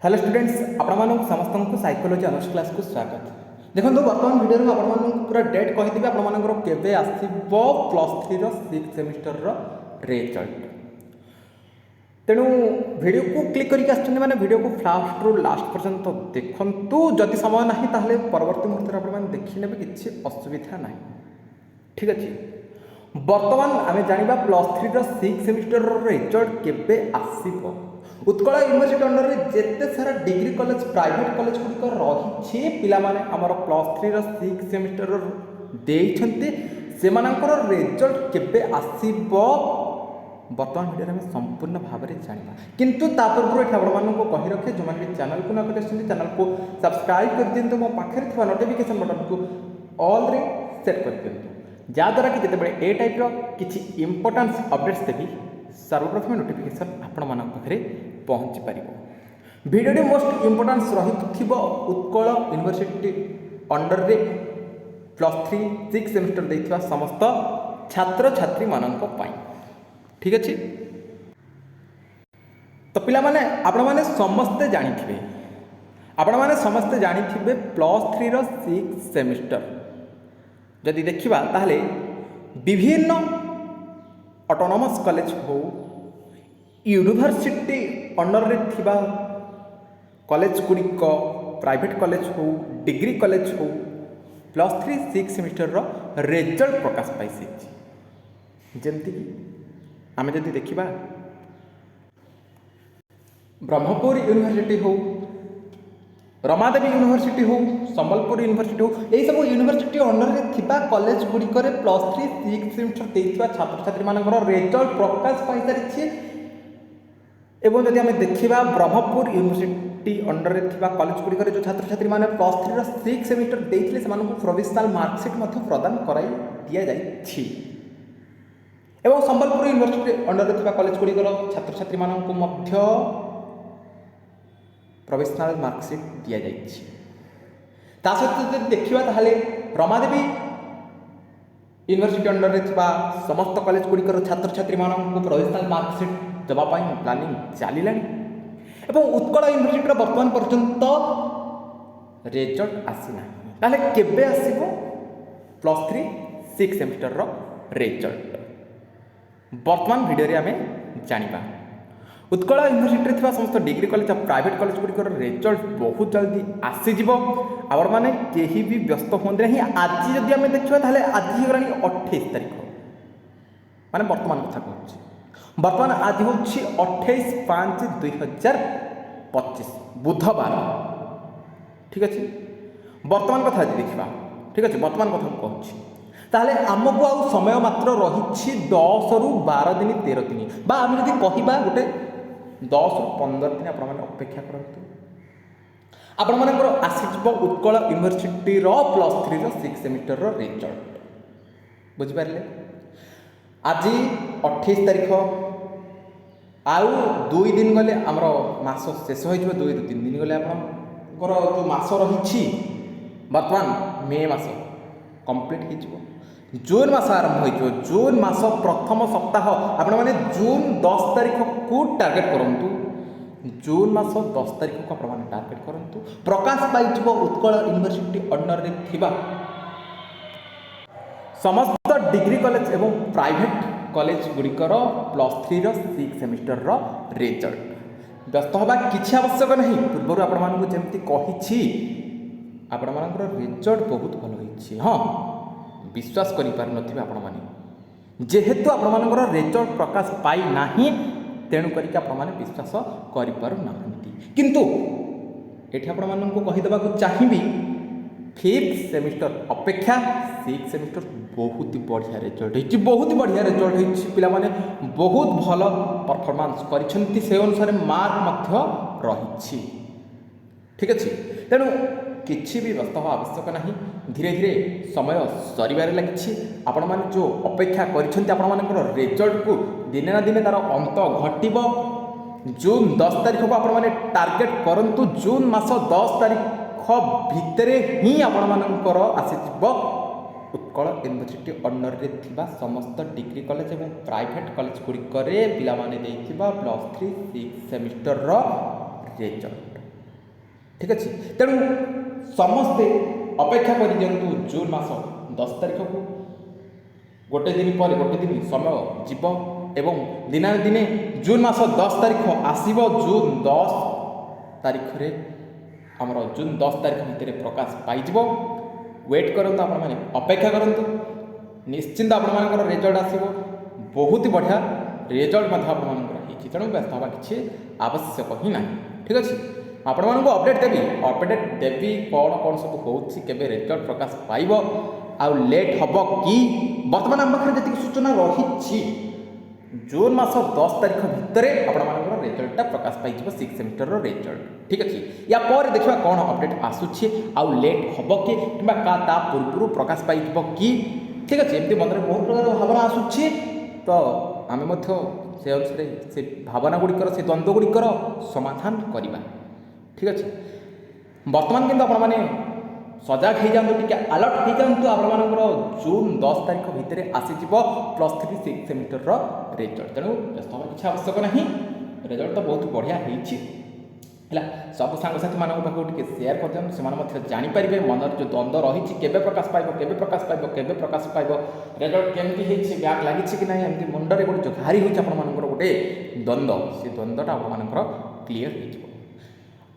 Hello students आपण समस्त को साइकोलॉजी ऑनर्स क्लास को स्वागत। देखो बर्तमान वीडियो में आपण पूरा डेट कहीदेवी आपर केवे आसो +3 6th सेमिस्टर रिजल्ट। तेणु वीडियो को क्लिक करके मैंने वीडियो को फास्ट रू लास्ट पर्यंत देखु। जदि समय ना ताहले परवर्ती मुहूर्त आप देखने किसी असुविधा ना। ठीक अच्छे बर्तमान आम जाना +3 6th सेमिस्टर रिजल्ट केवे आसो। उत्कल यूनिवर्सिटी अंडर में जिते सारा डिग्री कॉलेज प्राइवेट कॉलेज गुड़िक रही पिलामाने आमर +3 6th सेमिस्टर देइछन्ते सेमानकर रिजल्ट केबे आसीबो बर्तमान वीडियो में संपूर्ण भाव में जाना। किंतु पूर्व ये आपको कही रखे जो मैंने चैनल को न कर चैनल को सब्सक्राइब कर दिंतु मो पाखे थी नोटिफिकेशन बटन को ऑल रे सेट कर दिंतु जहाँद्वारा कि जिते ए टाइप्र किसी इंपोर्टेंस अपडेट्स देवी सर्वप्रथम नोटिफिकेशन आपण मान पाखे पहुँची पार। वीडियो मोस्ट इंपोर्टेंस रही उत्कल यूनिवर्सिटी अंडर रे +3 6th सेमिस्टर देथिबा समस्त छात्र छात्री मानक पाई। ठीक अच्छे तो पिला माने आपण माने समस्ते जानिथिबे +3 6th सेमिस्टर जदि देखिबा ताहले विभिन्न ऑटोनोमस कॉलेज हो यूनिवर्सिटी अंडर रे थिबा कॉलेज गुड़िक प्राइवेट कॉलेज हो डिग्री कॉलेज हो +3 6th सेमिस्टर रिजल्ट प्रकाश पाई जमती कि आम जदि देखिबा ब्रह्मपुर यूनिवर्सिटी हो रमादेवी यूनिवर्सिटी हो संबलपुर यूनिवर्सिटी हो यही सब यूनिवर्सिटी अंडर रे थिबा कॉलेज गुड़िक +3 6th सेमिस्टर देइथिबा छात्र छात्री मानकर रिजल्ट प्रकाश पाई सारी। एवं जदि आम देखा ब्रह्मपुर यूनिवर्सिटी अंडर रे थिबा कॉलेज गुड़िक जो छात्र छात्री माने +3 6th सेमिस्टर देइथिले सेमानकु प्रोविजनल मार्कशीट मध्य प्रदान कराई दिया जाइछि। एवं संबलपुर यूनिवर्सिटी अंडर रे थिबा कॉलेज गुड़िकर छात्र छात्री मानकु मध्य प्रोविजनल मार्कशीट दिया जाइछि। ता सहित जदि देखिबा ताहले रमादेवी यूनिवर्सिटी अंडर रे थिबा समस्त कॉलेज गुड़िकर छात्र छात्री मानकु प्रोविजनल मार्कशीट देवाई प्लानिंग चलिलानी एवं उत्कल यूनिवर्सिटी वर्तमान पर्यंत रिजल्ट आसीना ताहले केबे आसीबो +3 6th सेमिस्टर रिजल्ट वर्तमान वीडियो रे आमे जानिबा। उत्कल यूनिवर्सिटी थिबा समस्त डिग्री कॉलेज और प्राइवेट कॉलेज गुड़िकर रिजल्ट बहुत जल्दी आसीजिव आवर माने केही भी व्यस्त होंदे नहीं। आज जदि आमे देखिबा ताहले आज ही गलानी 28 तारिख माने वर्तमान कथा कहूँ वर्तमान आज हूँ 28/5/2025 बुधवार। ठीक अच्छे वर्तमान कथा आज देखा। ठीक अच्छे वर्तमान कथा कहूँ ताहले आमको आउ समय मात्र रही 10 ରୁ 12 दिन 13 दिन बा आम जब कह गोटे 10 ରୁ 15 दिन आप अपेक्षा करूँ आपण मानकर आसीज Utkal university +3 6th semester result बुझिपारे। आज 28 तारिख आउ 2 दिन गले आमर मास शेष हो 2 ରୁ 3 दिन गले आपंकर जो मास रही बर्तमान मे मास कंप्लीट हो जून मास आरंभ हो जून मास प्रथम सप्ताह आपण मैंने जून 10 तारिख को टार्गेट करूँ जून मास 10 तारिख को आप टार्गेट करूँ प्रकाश पाई उत्कल यूनिवर्सिटी अंडर रे थिबा समस्त डिग्री कॉलेज एवं प्राइवेट कॉलेज गुड़िकर +3 6th सेमिस्टर रिजल्ट व्यस्त हवा किसी आवश्यक नहीं। पूर्व आपमती कही आपण रिजल्ट बहुत भल होती हाँ विश्वास करें आपण मैंने जेहेतु आपण रिजल्ट प्रकाश पाई ना तेणुक विश्वास करना किंतु ये आपण कहीदेवा चाहिए 5th सेमिस्टर अपेक्षा 6th सेमिस्टर बहुत बढ़िया रिजल्ट होती बहुत बढ़िया रिजल्ट होती पिला माने बहुत भल परफॉर्मेंस करिसेंती से अनुसार मार्क रही। ठीक अच्छे तेणु किसी भी व्यस्त हवा आवश्यक नहीं धीरे धीरे समय सर लगी आपण मैंने जो अपेक्षा कर रिजल्ट को दिने ना दिने तार अंत घटब। जून 10 तारिख को आपण टार्गेट करंतु जून मास 10 तारिख भितरे ही आपण मानकर आसीब उत्कल यूनिवर्सिटी अंडर रे थिबा समस्त डिग्री कॉलेज एवं प्राइवेट कॉलेज गुड़िक पिला माने +3 6th सेमिस्टर रिजल्ट ঠিক ଅଛି। ତେଣୁ ସମସ୍ତେ ଅପେକ୍ଷା କରିଦିଅନ୍ତୁ ଜୁନ୍ ମାସ 10 ତାରିଖକୁ। ଗୋଟେ ଦିନ ପରେ ଗୋଟେ ଦିନ ସମୟ ଯିବ ଏବଂ ଦିନେ ଦିନେ ଜୁନ୍ ମାସ 10 ତାରିଖ ଆସିବ। ଜୁନ୍ 10 ତାରିଖରେ ଆମର ଜୁନ୍ 10 ତାରିଖ ଭିତରେ ପ୍ରକାଶ ପାଇଯିବ। ୱେଟ୍ କରନ୍ତୁ, ଆପଣମାନେ ଅପେକ୍ଷା କରନ୍ତୁ, ନିଶ୍ଚିନ୍ତ ଆପଣମାନଙ୍କର ରେଜଲ୍ଟ ଆସିବ। ବହୁତ ବଢ଼ିଆ ରେଜଲ୍ଟ ମଧ୍ୟ ଆପଣମାନଙ୍କର ହେଇଛି, ତେଣୁ ବ୍ୟସ୍ତ ହେବା କିଛି ଆବଶ୍ୟକ ହିଁ ନାହିଁ। ଠିକ୍ ଅଛି, ଆପଣମାନଙ୍କୁ ଅପଡ଼େଟ୍ ଦେବି କ'ଣ କ'ଣ ସବୁ ହେଉଛି, କେବେ ରେଜଲ୍ଟ ପ୍ରକାଶ ପାଇବ, ଆଉ ଲେଟ୍ ହେବ କି। ବର୍ତ୍ତମାନ ଆମ ପାଖରେ ଯେତିକି ସୂଚନା ରହିଛି ଜୁନ୍ ମାସ 10 ତାରିଖ ଭିତରେ ଆପଣମାନଙ୍କର ରେଜଲ୍ଟଟା ପ୍ରକାଶ ପାଇଯିବ, 6 ସେମିଷ୍ଟରର ରେଜଲ୍ଟ। ଠିକ୍ ଅଛି, ୟା ପରେ ଦେଖିବା କ'ଣ ଅପଡ଼େଟ୍ ଆସୁଛି, ଆଉ ଲେଟ୍ ହେବ କି କିମ୍ବା ତା ପୂର୍ବରୁ ପ୍ରକାଶ ପାଇଯିବ କି। ଠିକ୍ ଅଛି, ଏମିତି ମନରେ ବହୁତ ପ୍ରକାର ଭାବନା ଆସୁଛି, ତ ଆମେ ମଧ୍ୟ ସେ ଅନୁସାରେ ସେ ଭାବନା ଗୁଡ଼ିକର ସେ ଦ୍ୱନ୍ଦ୍ୱ ଗୁଡ଼ିକର ସମାଧାନ କରିବା। ଠିକ୍ ଅଛି, ବର୍ତ୍ତମାନ କିନ୍ତୁ ଆପଣମାନେ ସଜାଗ ହେଇଯାଆନ୍ତୁ, ଟିକେ ଆଲର୍ଟ ହେଇଯାଆନ୍ତୁ। ଆପଣମାନଙ୍କର ଜୁନ୍ 10 ତାରିଖ ଭିତରେ ଆସିଯିବ +3 6 ସେମିଷ୍ଟରର ରେଜଲ୍ଟ, ତେଣୁ ବ୍ୟସ୍ତ ହେବାର କିଛି ଆବଶ୍ୟକ ନାହିଁ। ରେଜଲ୍ଟ ତ ବହୁତ ବଢ଼ିଆ ହେଇଛି ହେଲା। ସବୁ ସାଙ୍ଗସାଥିମାନଙ୍କ ପାଖକୁ ଟିକେ ସେୟାର କରିଦିଅନ୍ତୁ, ସେମାନେ ମଧ୍ୟ ଜାଣିପାରିବେ ମନର ଯେଉଁ ଦ୍ୱନ୍ଦ୍ୱ ରହିଛି, କେବେ ପ୍ରକାଶ ପାଇବ, ରେଜଲ୍ଟ କେମିତି ହେଇଛି, ବ୍ୟାକ୍ ଲାଗିଛି କି ନାହିଁ, ଏମିତି ମୁଣ୍ଡରେ ଗୋଟେ ଘାରି ହେଉଛି ଆପଣମାନଙ୍କର ଗୋଟେ ଦ୍ୱନ୍ଦ୍ୱ, ସେ ଦ୍ୱନ୍ଦ୍ୱଟା ଆପଣମାନଙ୍କର କ୍ଲିଅର ହେଇଯିବ।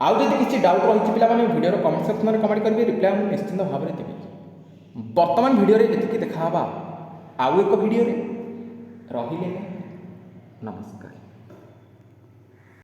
ଆଉ ଯଦି କିଛି ଡାଉଟ୍ ରହିଛି ପିଲାମାନେ ଭିଡ଼ିଓର କମେଣ୍ଟ ସେକ୍ସନରେ କମେଣ୍ଟ କରିବେ, ରିପ୍ଲାଏ ମୁଁ ନିଶ୍ଚିନ୍ତ ଭାବରେ ଦେବି। ବର୍ତ୍ତମାନ ଭିଡ଼ିଓରେ ଏତିକି, ଦେଖା ହେବା ଆଉ ଏକ ଭିଡ଼ିଓରେ। ରହିଲେ ନମସ୍କାର।